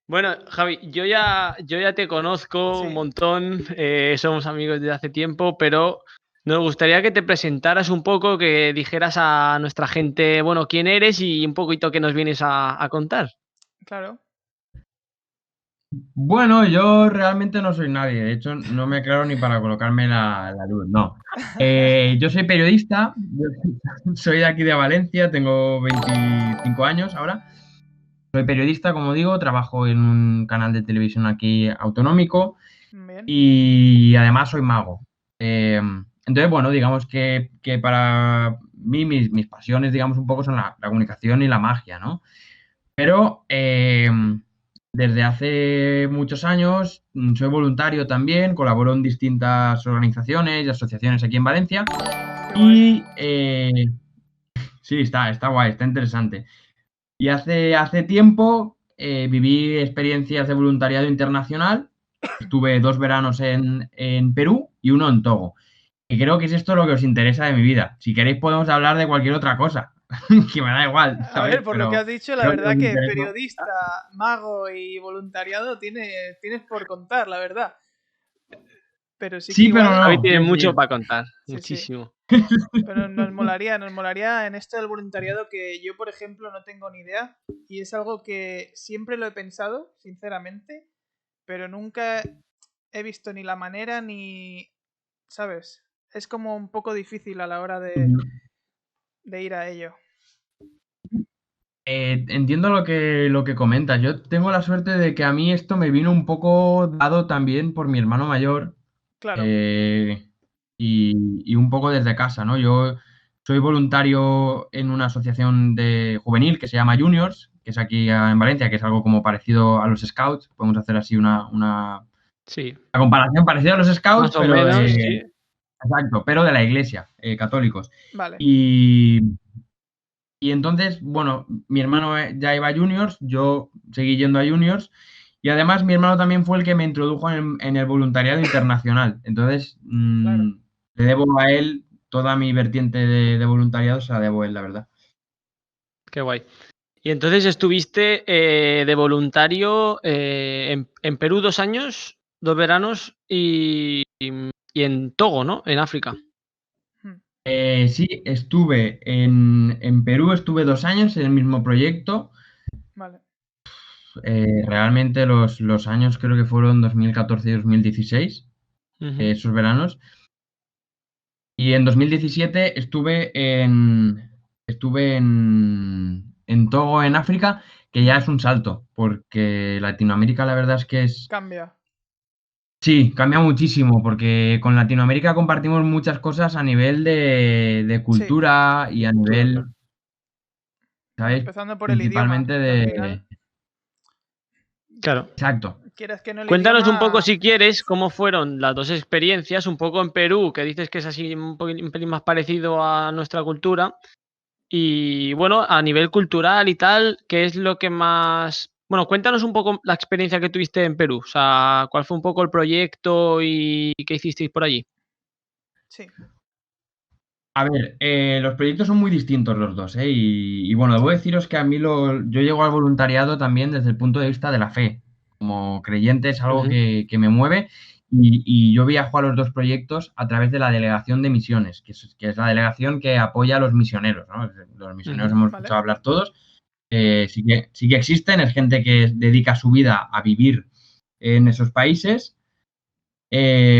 Bueno, Javi, yo ya te conozco un Sí, montón, somos amigos desde hace tiempo, pero nos gustaría que te presentaras un poco, que dijeras a nuestra gente, bueno, quién eres y un poquito qué nos vienes a contar. claro. Bueno, yo realmente no soy nadie, de hecho no me aclaro ni para colocarme la luz, no. Yo soy periodista, yo soy de aquí de Valencia, tengo 25 años ahora. Soy periodista, como digo, trabajo en un canal de televisión aquí autonómico Bien. y además soy mago. Entonces, bueno, digamos que para mí mis pasiones, digamos, un poco son la comunicación y la magia, ¿no? Pero desde hace muchos años soy voluntario también, colaboro en distintas organizaciones y asociaciones aquí en Valencia Qué guay. y sí, está guay, está interesante. Y hace tiempo viví experiencias de voluntariado internacional. Estuve 2 veranos en Perú y uno en Togo. Y creo que es esto lo que os interesa de mi vida. Si queréis podemos hablar de cualquier otra cosa, que me da igual, A ver, ¿sabes? por lo que Pero has dicho, la creo que os verdad que interesa. periodista, mago y voluntariado tienes por contar, la verdad. Pero sí que Sí, pero igual, Javi no, tiene quiero mucho decir. para contar, sí, sí. muchísimo. Pero nos molaría en esto del voluntariado que yo, por ejemplo, no tengo ni idea y es algo que siempre lo he pensado, sinceramente, pero nunca he visto ni la manera ni, ¿sabes? Es como un poco difícil a la hora de ir a ello. Entiendo lo que comentas. Yo tengo la suerte de que a mí esto me vino un poco dado también por mi hermano mayor, Claro. eh, y un poco desde casa, ¿no? Yo soy voluntario en una asociación de juvenil que se llama Juniors, que es aquí en Valencia, que es algo como parecido a los Scouts. Podemos hacer así una Sí, comparación parecida a los Scouts, más o pero menos, Sí, sí. exacto, pero de la iglesia, católicos. vale. Y Y entonces, bueno, mi hermano ya iba a Juniors, yo seguí yendo a Juniors y además mi hermano también fue el que me introdujo en el voluntariado internacional. Entonces, Claro. le debo a él toda mi vertiente de voluntariado, se la debo a él, la verdad. Qué guay. Y entonces estuviste de voluntario en Perú 2 años, 2 veranos y en Togo, ¿no? En África. Hmm. Sí, estuve en Perú, estuve 2 años en el mismo proyecto. Vale. Realmente los años creo que fueron 2014 y 2016, Ujú. esos veranos. Y en 2017 estuve en Togo, en África, que ya es un salto, porque Latinoamérica la verdad es que Cambia. sí, cambia muchísimo, porque con Latinoamérica compartimos muchas cosas a nivel de Sí. cultura y a Cultura, claro. nivel, Bueno, ¿sabes? empezando por el idioma, Principalmente que al de. final, Claro. Exacto. quieras que no el Cuéntanos un poco, idioma. si quieres, cómo fueron las dos experiencias, un poco en Perú, que dices que es así un pelín más parecido a nuestra cultura, y bueno, a nivel cultural y tal, ¿qué es lo que más... Bueno, cuéntanos un poco la experiencia que tuviste en Perú, o sea, cuál fue un poco el proyecto y qué hicisteis por allí. Sí, A ver, los proyectos son muy distintos los dos, ¿eh? Y bueno, debo deciros que a mí yo llego al voluntariado también desde el punto de vista de la fe. Como creyente es algo Ujú, que me mueve y yo viajo a los dos proyectos a través de la delegación de misiones, que es la delegación que apoya a los misioneros, ¿no? Los misioneros ujú. hemos vale. escuchado hablar todos. Sí que existen, es gente que dedica su vida a vivir en esos países. Y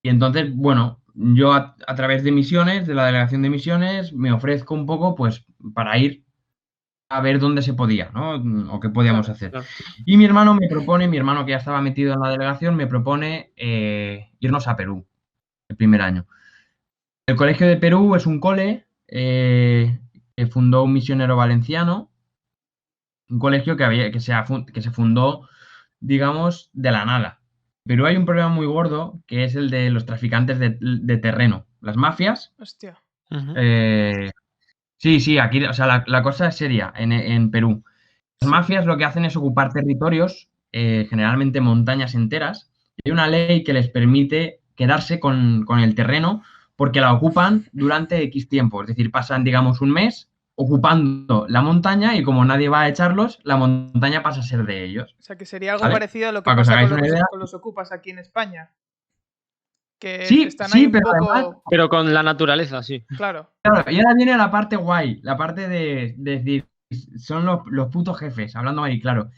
entonces, bueno, yo a través de misiones, de la delegación de misiones, me ofrezco un poco, pues, para ir a ver dónde se podía, ¿no? O qué podíamos Claro. hacer. Claro. Y mi hermano que ya estaba metido en la delegación, me propone irnos a Perú el primer año. El Colegio de Perú es un cole que fundó un misionero valenciano, un colegio que se fundó, digamos, de la nada. Pero hay un problema muy gordo que es el de los traficantes de terreno. Las mafias. Hostia. Ujú. eh, sí, sí, aquí, o sea, la cosa es seria en Perú. Las Sí. mafias lo que hacen es ocupar territorios, generalmente montañas enteras, y hay una ley que les permite quedarse con el terreno porque la ocupan durante X tiempo. Es decir, pasan, digamos, un mes ocupando la montaña y como nadie va a echarlos, la montaña pasa a ser de ellos. O sea, que sería algo ¿Vale? parecido a lo que Para que os pasa hagáis una idea. con los ocupas aquí en España. Que Sí, están ahí sí, un pero poco... además, Pero con la naturaleza, sí. Claro, claro, y ahora viene la parte guay, la parte de decir, son los putos jefes, hablando mal y claro.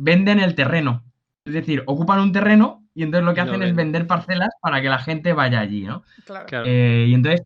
Venden el terreno. Es decir, ocupan un terreno y entonces lo que Y lo hacen es venden. vender parcelas para que la gente vaya allí, ¿no? claro. Claro. Y entonces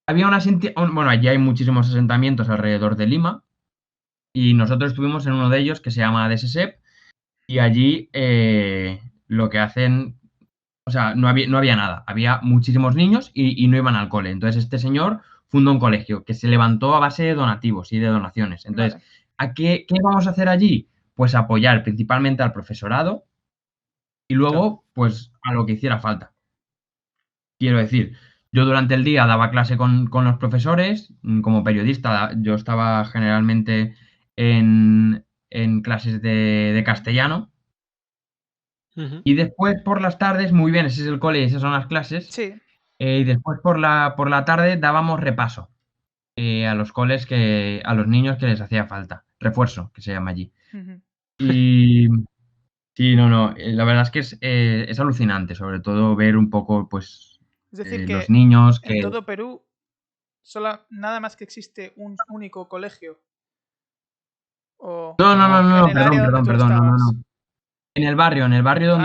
había bueno, allí hay muchísimos asentamientos alrededor de Lima y nosotros estuvimos en uno de ellos que se llama DSSEP y allí lo que hacen, o sea, no había nada, había muchísimos niños y no iban al cole. Entonces este señor fundó un colegio que se levantó a base de donativos y de donaciones. Entonces, Vale. ¿qué vamos a hacer allí? Pues apoyar principalmente al profesorado y luego, pues, a lo que hiciera falta. Quiero decir, yo durante el día daba clase con los profesores, como periodista, yo estaba generalmente en clases de castellano, Ujú. y después por las tardes, muy bien, ese es el cole y esas son las clases, Sí, y después por la tarde dábamos repaso a los coles a los niños que les hacía falta, refuerzo, que se llama allí. ujú. Y sí, no, la verdad es que es alucinante, sobre todo ver un poco, pues, Es decir, los que niños en que... todo Perú nada más que existe un único colegio. O en No, el área donde tú perdón, no. estabas. En el barrio donde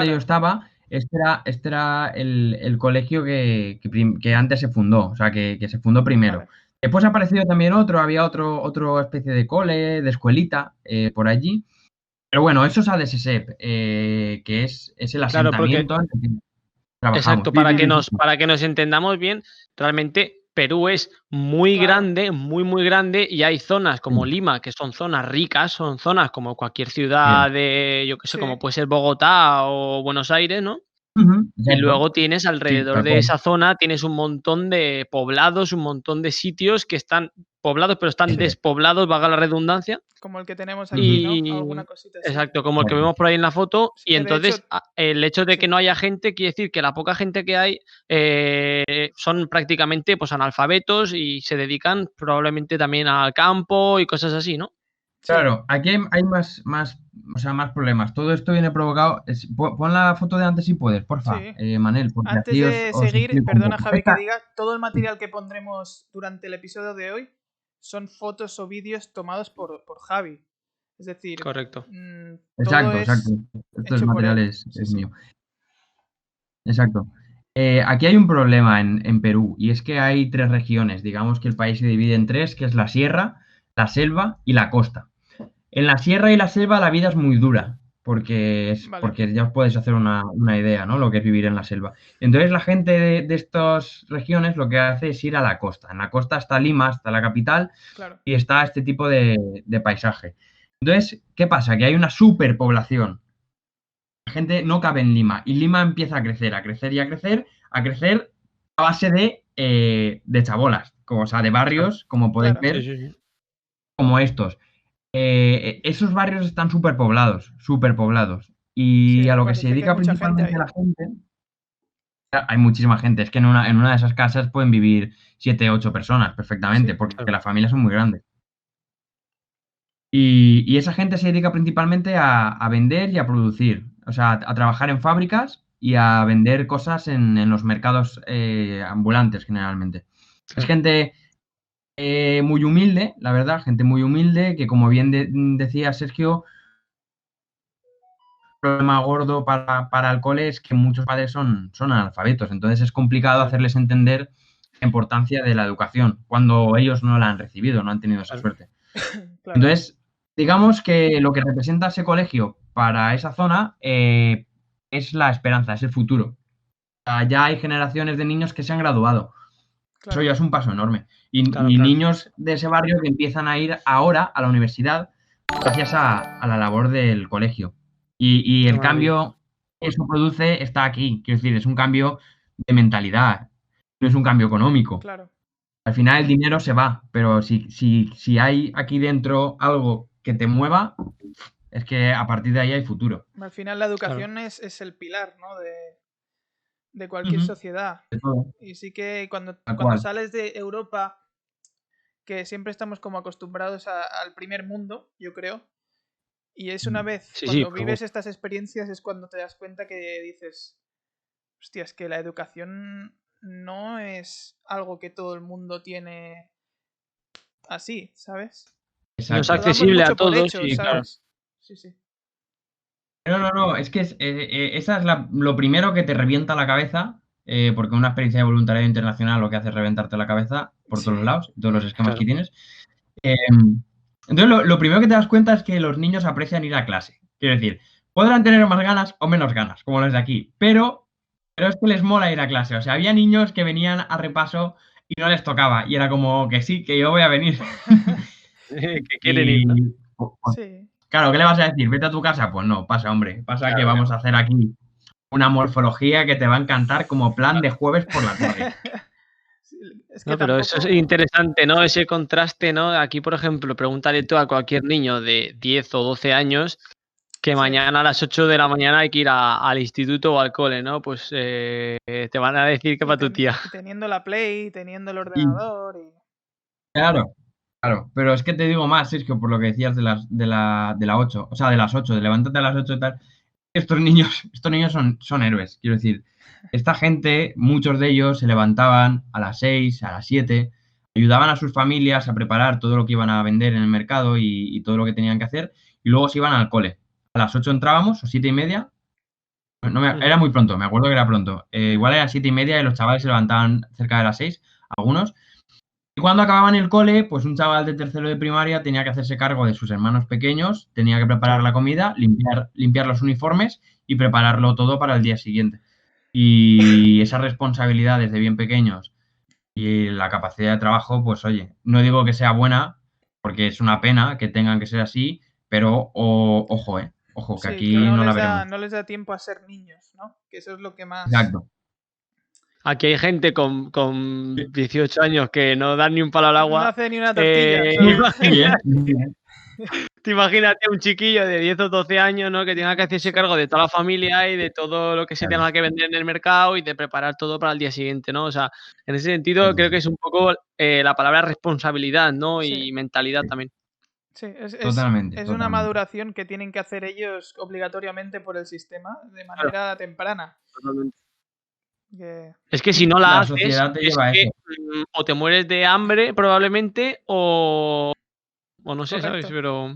yo Claro, estaba, este era el colegio que antes se fundó, o sea, que se fundó primero. vale. Después ha aparecido también había otro especie de cole, de escuelita, por allí. Pero bueno, eso es ADSSEP, que es el Claro, porque asentamiento en el que trabajamos. exacto, para que nos entendamos bien, realmente Perú es muy Claro, grande, muy grande, y hay zonas como Sí, Lima, que son zonas ricas, son zonas como cualquier bien. ciudad de, yo qué sé, como sí, puede ser Bogotá o Buenos Aires, ¿no? Ujú, Y exacto. luego tienes Sí, alrededor tal de cual. esa zona, tienes un montón de poblados, un montón de sitios que están poblados, pero están Eso es. despoblados, valga la redundancia. como el que tenemos aquí, Ujú, ¿no? Y Alguna cosita así. exacto, como el que exacto. vemos por ahí en la foto, Sí, y que de hecho, entonces el hecho de que sí. no haya gente quiere decir que la poca gente que hay son prácticamente pues analfabetos y se dedican probablemente también al campo y cosas así, ¿no? Sí. Claro, aquí hay o sea, más problemas. Todo esto viene provocado. Pon la foto de antes si puedes, porfa, Sí. Manel, porque Antes así os, de os seguir, explico un perdona poco. Javi que diga, todo el material que pondremos durante el episodio de hoy son fotos o vídeos tomados por Javi. Es decir, Correcto. todo Exacto. es Esto es hecho por material, él. es, Sí, es sí. mío. Exacto. Aquí hay un problema en Perú y es que hay tres regiones. Digamos que el país se divide en tres, que es la sierra, la selva y la costa. En la sierra y la selva la vida es muy dura, Vale. porque ya os podéis hacer una idea, ¿no? Lo que es vivir en la selva. Entonces la gente de estas regiones lo que hace es ir a la costa. En la costa está Lima, está la capital, Claro. y está este tipo de paisaje. Entonces, ¿qué pasa? Que hay una superpoblación. La gente no cabe en Lima y Lima empieza a crecer, a crecer y a crecer a base de chabolas, o sea, de Claro. barrios, como podéis Claro. Sí, ver, sí, sí. como estos. Esos barrios están superpoblados, superpoblados. Y Sí, a lo que se parece que hay dedica mucha gente principalmente ahí. la gente, hay muchísima gente. Es que en una de esas casas pueden vivir 7, 8 personas perfectamente, Sí. porque Claro. las familias son muy grandes. Y esa gente se dedica principalmente a vender y a producir, o sea, a trabajar en fábricas y a vender cosas en los mercados ambulantes generalmente. Es Claro. gente muy humilde, la verdad, gente muy humilde que, como bien decía Sergio, problema gordo para el cole es que muchos padres son analfabetos, entonces es complicado Claro. hacerles entender la importancia de la educación cuando ellos no la han recibido, no han tenido esa Claro. suerte. Claro. Entonces, digamos que lo que representa ese colegio para esa zona es la esperanza, es el futuro. O sea, ya hay generaciones de niños que se han graduado. Eso Claro. ya es un paso enorme. Claro, Y claro. niños de ese barrio que empiezan a ir ahora a la universidad gracias a la labor del colegio. Y Qué el maravilla. cambio que eso produce está aquí. Quiero decir, es un cambio de mentalidad, no es un cambio económico. Claro. Al final el dinero se va, pero si hay aquí dentro algo que te mueva, es que a partir de ahí hay futuro. Al final la Claro. educación es el pilar, ¿no? De cualquier Ujú, sociedad. de todo, Y sí que tal cuando cual. sales de Europa que siempre estamos como acostumbrados al primer mundo, yo creo. Y es una vez, Sí, cuando por vives supuesto. estas experiencias, es cuando te das cuenta que dices, hostia, es que la educación no es algo que todo el mundo tiene así, ¿sabes? No es Lo Exacto. damos accesible a mucho por todos hecho, y claro. ¿sabes? Sí, sí. No, es que esa es lo primero que te revienta la cabeza, porque una experiencia de voluntariado internacional lo que hace es reventarte la cabeza por Sí. todos lados, todos los esquemas Claro. que tienes. Eh, entonces, lo primero que te das cuenta es que los niños aprecian ir a clase. Quiero decir, podrán tener más ganas o menos ganas, como los de aquí, pero es que les mola ir a clase. O sea, había niños que venían a repaso y no les tocaba, y era como que sí, que yo voy a venir. Que quieren ir, ¿no? Y Sí. claro, ¿qué le vas a decir? ¿Vete a tu casa? Pues no, pasa, hombre. Pasa que Claro, vamos a hacer aquí una morfología que te va a encantar como plan de jueves por la tarde. Sí, es que no, pero eso es tampoco. interesante, ¿no? Sí. Ese contraste, ¿no? Aquí, por ejemplo, pregúntale tú a cualquier niño de 10 o 12 años que Sí. mañana a las 8 de la mañana hay que ir al instituto o al cole, ¿no? Pues te van a decir que Y, para tu tía. y teniendo la Play, teniendo el Y ordenador. claro, claro, pero es que te digo más, Sergio, por lo que decías de la 8, o sea, de las 8, de levántate a las 8 y tal. Estos niños son héroes, quiero decir. Esta gente, muchos de ellos se levantaban a las 6, a las 7, ayudaban a sus familias a preparar todo lo que iban a vender en el mercado y todo lo que tenían que hacer, y luego se iban al cole. A las 8 entrábamos, o 7:30, era muy pronto, me acuerdo que era pronto. Igual era 7:30 y los chavales se levantaban cerca de las 6, algunos. Y cuando acababan el cole, pues un chaval de tercero de primaria tenía que hacerse cargo de sus hermanos pequeños, tenía que preparar Claro. la comida, limpiar los uniformes y prepararlo todo para el día siguiente. Y esas responsabilidades de bien pequeños y la capacidad de trabajo, pues oye, no digo que sea buena, porque es una pena que tengan que ser así, pero ojo, ojo, que Sí, que aquí no la veremos. no les da tiempo a ser niños, ¿no? Que eso es lo que más. Exacto. Aquí hay gente con 18 años que no dan ni un palo al No agua. hace ni una tortilla, Muy ¿sabes? bien, muy bien. Te imagínate un chiquillo de 10 o 12 años, ¿no? Que tenga que hacerse Sí, cargo de toda la familia y de todo lo que se Claro, tenga que vender en el mercado y de preparar todo para el día siguiente, ¿no? O sea, en ese sentido creo que exacto. es un poco la palabra responsabilidad, ¿no? sí, Y mentalidad Sí, también. sí. totalmente, Es una totalmente. maduración que tienen que hacer ellos obligatoriamente por el sistema de Claro, manera temprana. totalmente. Que- Es que si no la La haces, sociedad te es lleva a que eso. o te mueres de hambre probablemente o no sé, ¿sabes? Correcto. Pero